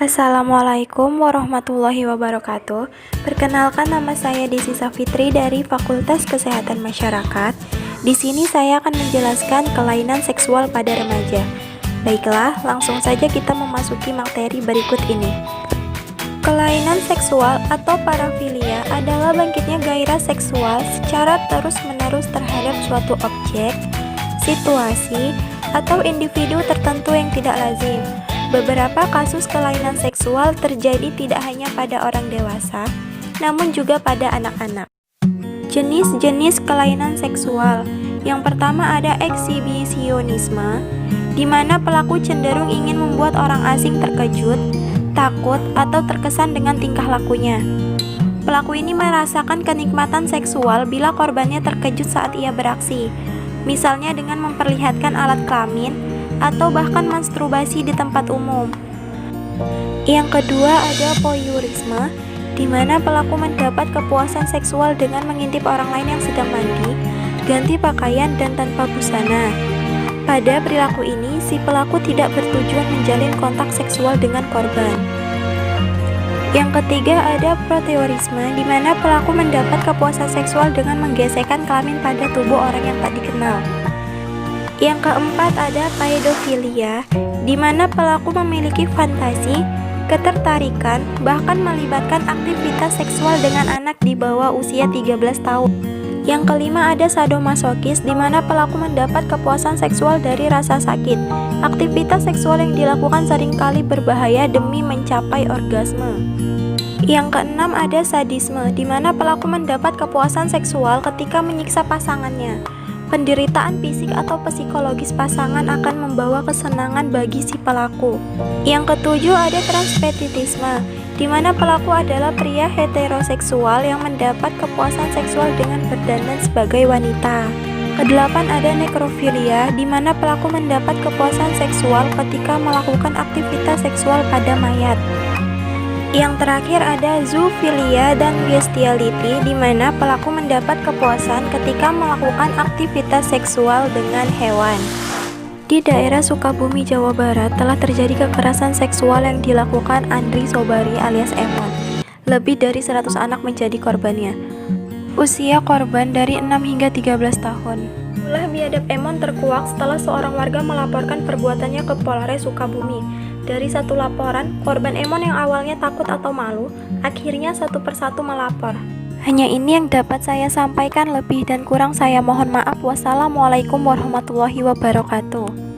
Assalamualaikum warahmatullahi wabarakatuh. Perkenalkan, nama saya Desi Safitri dari Fakultas Kesehatan Masyarakat. Di sini saya akan menjelaskan kelainan seksual pada remaja. Baiklah, langsung saja kita memasuki materi berikut ini. Kelainan seksual atau parafilia adalah bangkitnya gairah seksual secara terus-menerus terhadap suatu objek, situasi, atau individu tertentu yang tidak lazim. Beberapa kasus kelainan seksual terjadi tidak hanya pada orang dewasa, namun juga pada anak-anak. Jenis-jenis kelainan seksual. Yang pertama ada eksibisionisme, di mana pelaku cenderung ingin membuat orang asing terkejut, takut, atau terkesan dengan tingkah lakunya. Pelaku ini merasakan kenikmatan seksual bila korbannya terkejut saat ia beraksi, misalnya dengan memperlihatkan alat kelamin, atau bahkan masturbasi di tempat umum. Yang kedua ada voyeurisme, di mana pelaku mendapat kepuasan seksual dengan mengintip orang lain yang sedang mandi, ganti pakaian, dan tanpa busana. Pada perilaku ini, si pelaku tidak bertujuan menjalin kontak seksual dengan korban. Yang ketiga ada proteurisme, di mana pelaku mendapat kepuasan seksual dengan menggesekkan kelamin pada tubuh orang yang tak dikenal. Yang keempat ada paedofilia, di mana pelaku memiliki fantasi, ketertarikan, bahkan melibatkan aktivitas seksual dengan anak di bawah usia 13 tahun. Yang kelima ada sadomasokis, di mana pelaku mendapat kepuasan seksual dari rasa sakit. Aktivitas seksual yang dilakukan seringkali berbahaya demi mencapai orgasme. Yang keenam ada sadisme, di mana pelaku mendapat kepuasan seksual ketika menyiksa pasangannya. Penderitaan fisik atau psikologis pasangan akan membawa kesenangan bagi si pelaku. Yang ketujuh ada transvestitisme, di mana pelaku adalah pria heteroseksual yang mendapat kepuasan seksual dengan berdandan sebagai wanita. Kedelapan ada nekrofilia, di mana pelaku mendapat kepuasan seksual ketika melakukan aktivitas seksual pada mayat. Yang terakhir ada zoofilia dan bestiality, di mana pelaku mendapat kepuasan ketika melakukan aktivitas seksual dengan hewan. Di daerah Sukabumi, Jawa Barat telah terjadi kekerasan seksual yang dilakukan Andri Sobari alias Emon. Lebih dari 100 anak menjadi korbannya. Usia korban dari 6 hingga 13 tahun. Ulah biadab Emon terkuak setelah seorang warga melaporkan perbuatannya ke Polres Sukabumi. Dari satu laporan, korban Emon yang awalnya takut atau malu, akhirnya satu persatu melapor. Hanya ini yang dapat saya sampaikan, lebih dan kurang saya mohon maaf. Wassalamualaikum warahmatullahi wabarakatuh.